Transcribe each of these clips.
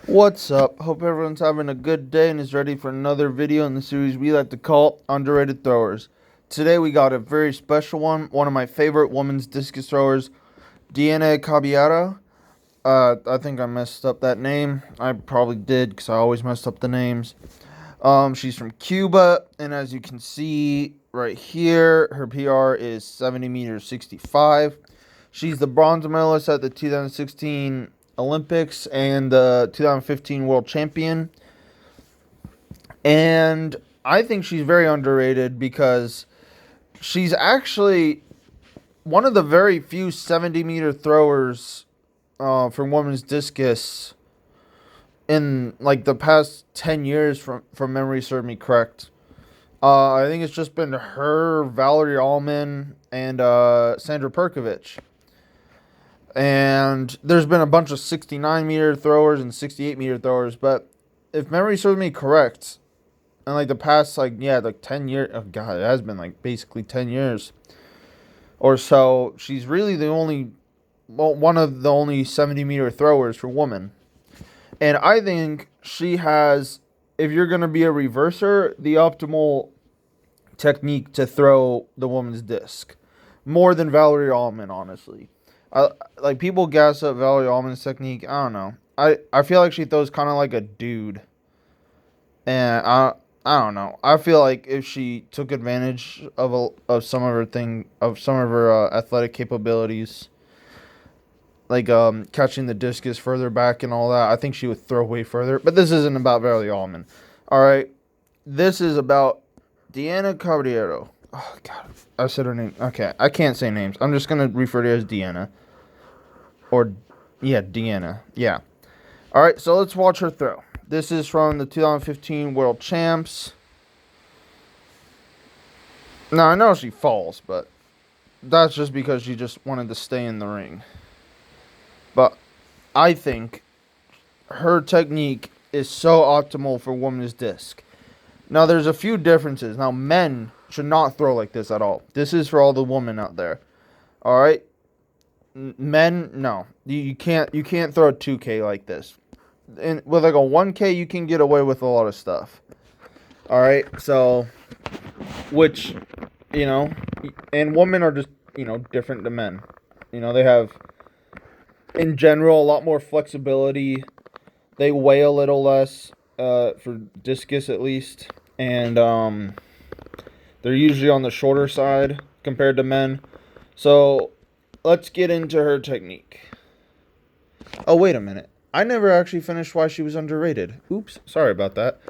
What's up? Hope everyone's having a good day and is ready for another video in the series we like to call Underrated Throwers. Today we got a very special one of my favorite women's discus throwers, Denia Caballero. I think I messed up that name. I probably did because I always messed up the names. She's from Cuba, and as you can see right here, her PR is 70 meters 65. She's the bronze medalist at the 2016 Olympics and the 2015 World Champion. And I think she's very underrated because she's actually one of the very few 70-meter throwers for women's discus in like the past 10 years from memory serve me correct. I think it's just been her, Valerie Allman, and Sandra Perkovic. And there's been a bunch of 69-meter throwers and 68-meter throwers, but if memory serves me correct, in like the past, 10 years, oh god, it has been like basically 10 years or so, she's really one of the only 70-meter throwers for women. And I think she has, if you're going to be a reverser, the optimal technique to throw the woman's disc. More than Valerie Allman, honestly. Like, people gas up Valerie Allman's technique. I don't know. I feel like she throws kind of like a dude. And I don't know. I feel like if she took advantage of some of her athletic capabilities, like catching the discus further back and all that, I think she would throw way further. But this isn't about Valerie Allman. All right, this is about Denia Caballero. Oh god, I said her name. Okay, I can't say names. I'm just gonna refer to her as Deanna. Or, yeah, Deanna. Yeah. All right, so let's watch her throw. This is from the 2015 World Champs. Now, I know she falls, but that's just because she just wanted to stay in the ring. But I think her technique is so optimal for women's disc. Now, there's a few differences. Now, men should not throw like this at all. This is for all the women out there. All right? Men, no. You can't throw a 2K like this. And with like a 1K, you can get away with a lot of stuff. All right? So, which, and women are just, different than men. They have, in general, a lot more flexibility. They weigh a little less, for discus at least. And they're usually on the shorter side compared to men. So, let's get into her technique. Oh, wait a minute. I never actually finished why she was underrated. Oops, sorry about that.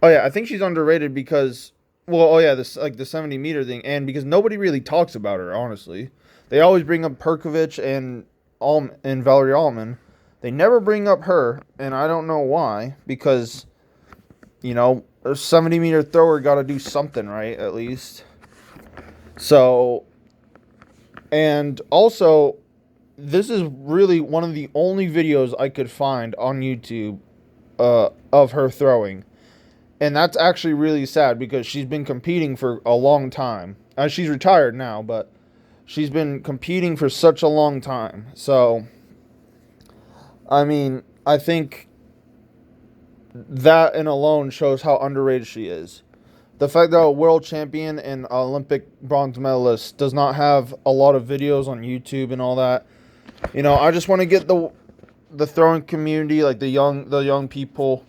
Oh, yeah, I think she's underrated because, this like the 70-meter thing, and because nobody really talks about her, honestly. They always bring up Perkovic and Valerie Allman. They never bring up her, and I don't know why, because, a 70-meter thrower got to do something right, at least. So, and also, this is really one of the only videos I could find on YouTube of her throwing. And that's actually really sad because she's been competing for a long time. She's retired now, but she's been competing for such a long time. So, I mean, I think that in alone shows how underrated she is. The fact that a world champion and Olympic bronze medalist does not have a lot of videos on YouTube and all that. I just want to get the throwing community, like the young people,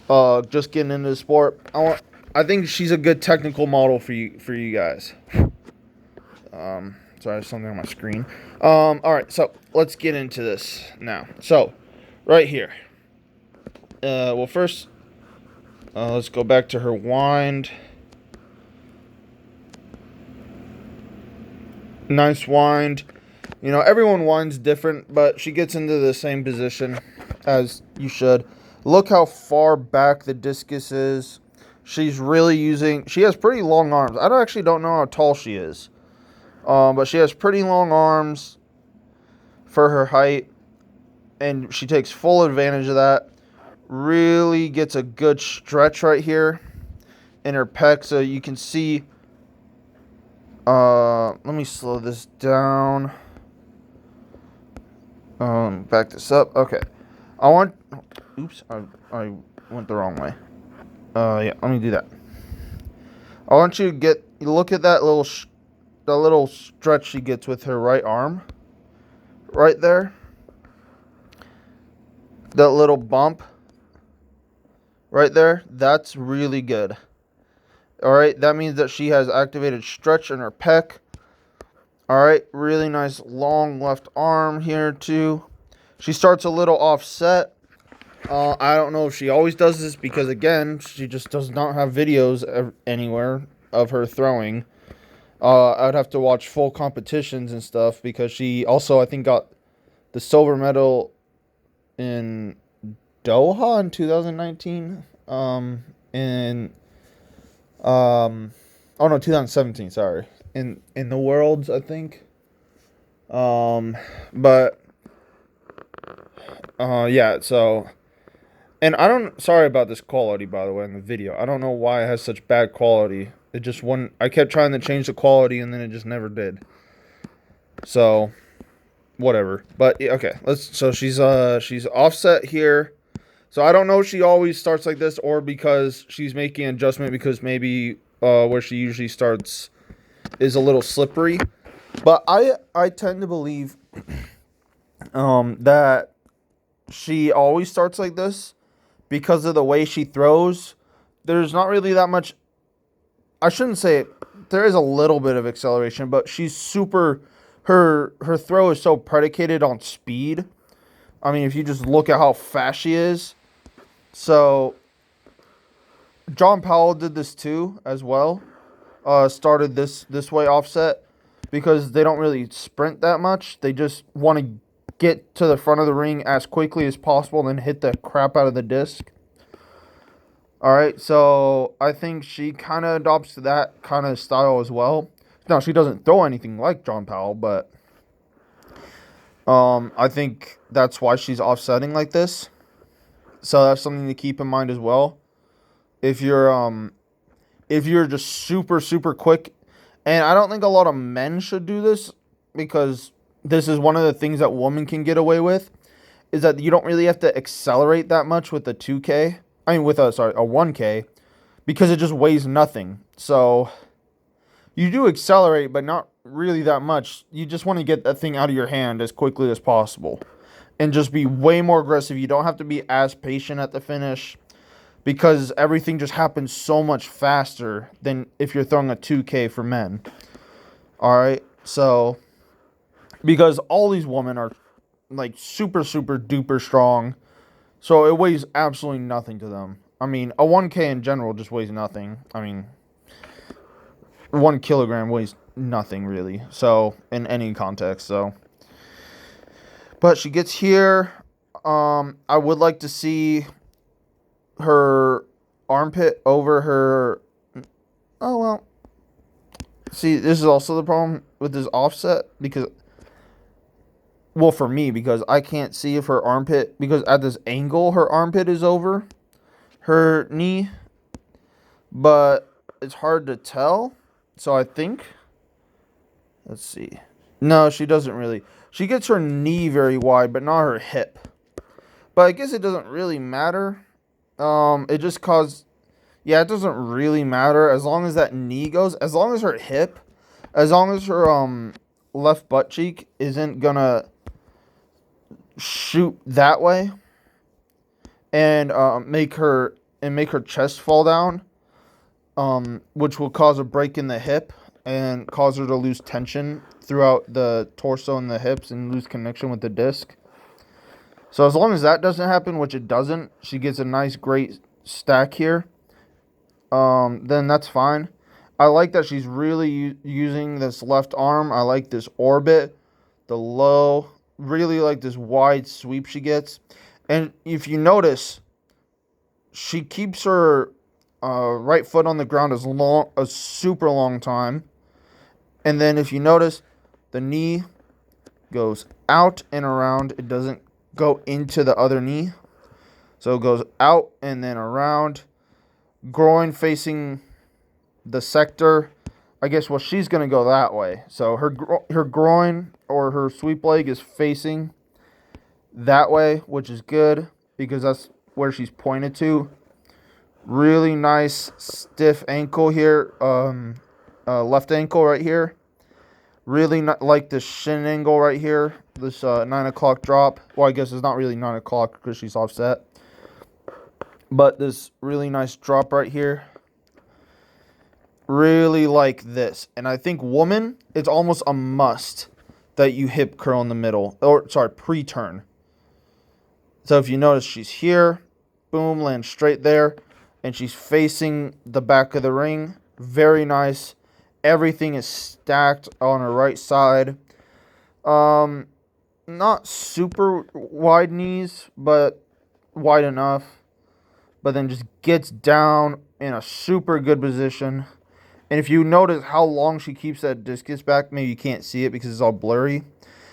just getting into the sport. I think she's a good technical model for you guys. Sorry, there's something on my screen. All right, so let's get into this now. So, right here. First, let's go back to her wind. Nice wind. Everyone winds different, but she gets into the same position as you should. Look how far back the discus is. She has pretty long arms. I actually don't know how tall she is. But she has pretty long arms for her height, and she takes full advantage of that. Really gets a good stretch right here in her pec, so you can see. Let me slow this down. Back this up. Okay. Oops, I went the wrong way. Yeah, let me do that. I want you to look at that little stretch she gets with her right arm. Right there. That little bump. Right there. That's really good. Alright, that means that she has activated stretch in her pec. Alright, really nice long left arm here too. She starts a little offset. I don't know if she always does this because, again, she just does not have videos anywhere of her throwing. I'd have to watch full competitions and stuff because she also, I think, got the silver medal in Doha in 2019. Oh no, 2017. Sorry, in the Worlds, I think. But yeah. So, and sorry about this quality, by the way, in the video. I don't know why it has such bad quality. It just wouldn't. I kept trying to change the quality, and then it just never did. So, whatever. But okay, so she's offset here. So I don't know if she always starts like this or because she's making an adjustment because maybe where she usually starts is a little slippery. But I tend to believe that she always starts like this because of the way she throws. There's not really that much. I shouldn't say it. There is a little bit of acceleration, but she's super. Her throw is so predicated on speed. I mean, if you just look at how fast she is. So, John Powell did this too, as well. Started this way offset because they don't really sprint that much. They just want to get to the front of the ring as quickly as possible and then hit the crap out of the disc. Alright, so I think she kind of adopts that kind of style as well. Now, she doesn't throw anything like John Powell, but I think that's why she's offsetting like this. So that's something to keep in mind as well. If you're just super, super quick, and I don't think a lot of men should do this because this is one of the things that women can get away with, is that you don't really have to accelerate that much with a 2K. I mean, with a 1K, because it just weighs nothing. So you do accelerate, but not really that much. You just want to get that thing out of your hand as quickly as possible and just be way more aggressive. You don't have to be as patient at the finish because everything just happens so much faster than if you're throwing a 2K for men. All right, so because all these women are like super, super duper strong, so it weighs absolutely nothing to them. I mean, a 1K in general just weighs nothing. I mean, 1 kilogram weighs nothing really. So in any context, so. But she gets here. I would like to see her armpit over her. Oh well. See, this is also the problem with this offset because. Well, for me, because I can't see if her armpit, because at this angle, her armpit is over her knee, but it's hard to tell. So I think, let's see. No, she doesn't really. She gets her knee very wide, but not her hip. But I guess it doesn't really matter. It just yeah, it doesn't really matter as long as that knee goes, as long as her hip, as long as her left butt cheek isn't gonna shoot that way and make her chest fall down, which will cause a break in the hip and cause her to lose tension throughout the torso and the hips and lose connection with the disc. So as long as that doesn't happen, which it doesn't, she gets a nice great stack here, then that's fine. I like that she's really using this left arm. I like this orbit, the low. Really like this wide sweep she gets. And if you notice, she keeps her right foot on the ground a super long time. And then if you notice, the knee goes out and around. It doesn't go into the other knee. So it goes out and then around. Groin facing the sector. I guess, well, she's going to go that way. So her groin or her sweep leg is facing that way, which is good because that's where she's pointed to. Really nice stiff ankle here, left ankle right here. Really like this shin angle right here, this 9 o'clock drop. Well, I guess it's not really 9 o'clock because she's offset. But this really nice drop right here. Really like this. And I think woman, it's almost a must that you hip curl in the middle. Or, sorry, pre-turn. So if you notice, she's here. Boom, lands straight there. And she's facing the back of the ring. Very nice. Everything is stacked on her right side. Not super wide knees, but wide enough. But then just gets down in a super good position. And if you notice how long she keeps that discus back, maybe you can't see it because it's all blurry.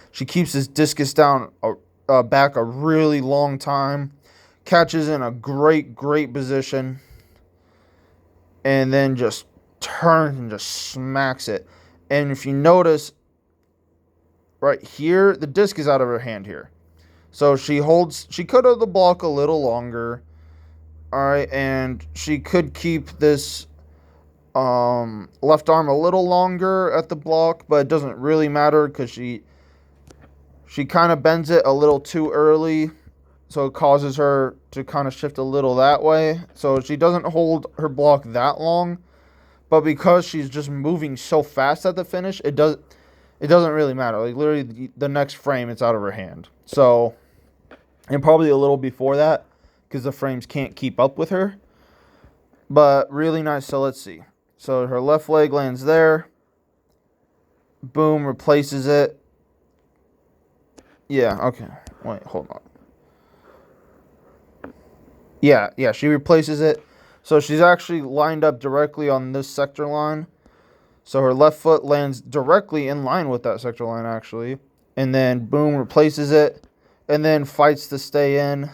She keeps this discus down back a really long time. Catches in a great position. And then just turns and just smacks it. And if you notice, right here, the disc is out of her hand here. So she could have the block a little longer. All right, and she could keep this left arm a little longer at the block, but it doesn't really matter because she kind of bends it a little too early, so it causes her to kind of shift a little that way. So she doesn't hold her block that long, but because she's just moving so fast at the finish, it doesn't really matter. Like literally the next frame, it's out of her hand. So, and probably a little before that, because the frames can't keep up with her. But really nice. So let's see. So her left leg lands there. Boom, replaces it. Yeah, okay. Wait, hold on. Yeah, she replaces it. So she's actually lined up directly on this sector line. So her left foot lands directly in line with that sector line, actually. And then, boom, replaces it. And then fights to stay in.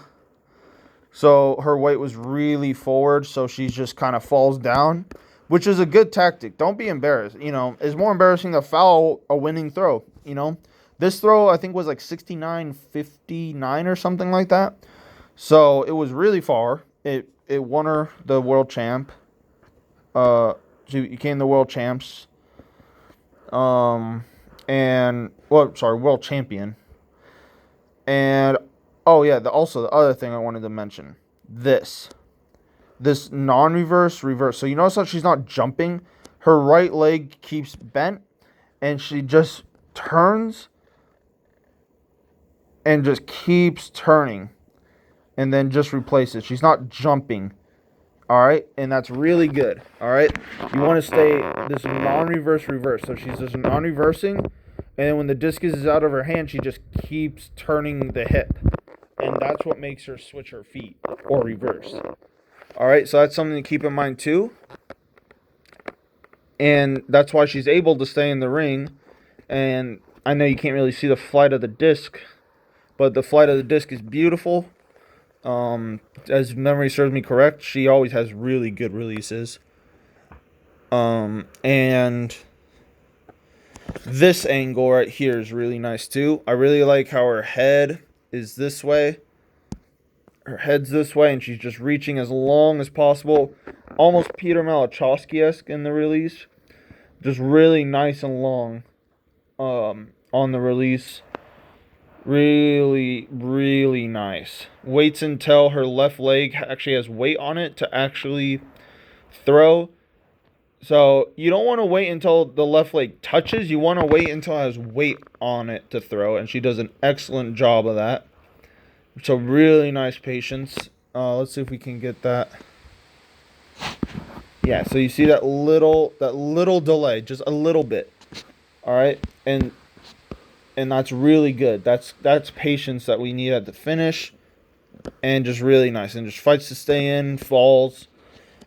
So her weight was really forward, so she just kind of falls down, which is a good tactic. Don't be embarrassed. You know, it's more embarrassing to foul a winning throw, you know. This throw, I think, was like 69-59 or something like that. So it was really far. It won her the world champ. She became the world champs. World champion. And oh yeah, also the other thing I wanted to mention, this non-reverse reverse. So you notice how she's not jumping. Her right leg keeps bent, and she just turns and just keeps turning, and then just replaces. She's not jumping. All right, and that's really good. All right, you want to stay this non-reverse reverse. So she's just non-reversing, and then when the discus is out of her hand, she just keeps turning the hip, and that's what makes her switch her feet or reverse. All right, so that's something to keep in mind too, and that's why she's able to stay in the ring. And I know you can't really see the flight of the disc, but the flight of the disc is beautiful. As memory serves me correct, she always has really good releases. And this angle right here is really nice too. I really like how her head is this way. Her head's this way, and she's just reaching as long as possible. Almost Peter Malachowski-esque in the release. Just really nice and long on the release. Really, really nice. Waits until her left leg actually has weight on it to actually throw. So you don't want to wait until the left leg touches. You want to wait until it has weight on it to throw. And she does an excellent job of that. So really nice patience. Let's see if we can get that. Yeah, so you see that little delay, just a little bit. All right, and that's really good. That's patience that we need at the finish, and just really nice. And just fights to stay in, falls,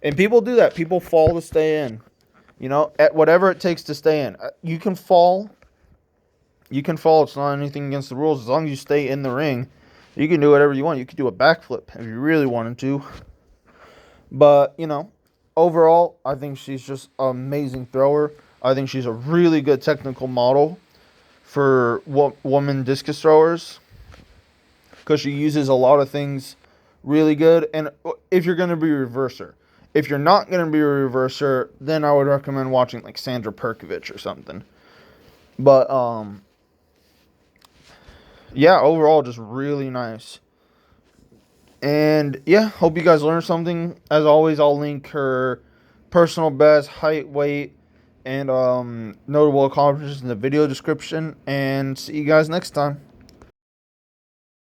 and people do that. People fall to stay in. You know, at whatever it takes to stay in. You can fall. It's not anything against the rules. As long as you stay in the ring, you can do whatever you want. You can do a backflip if you really wanted to. But, you know, overall, I think she's just an amazing thrower. I think she's a really good technical model for woman discus throwers, because she uses a lot of things really good. And if you're going to be a reverser, if you're not going to be a reverser, then I would recommend watching like Sandra Perkovich or something. But yeah, overall just really nice. And yeah, hope you guys learned something. As always, I'll link her personal best, height, weight, and notable accomplishments in the video description. And see you guys next time.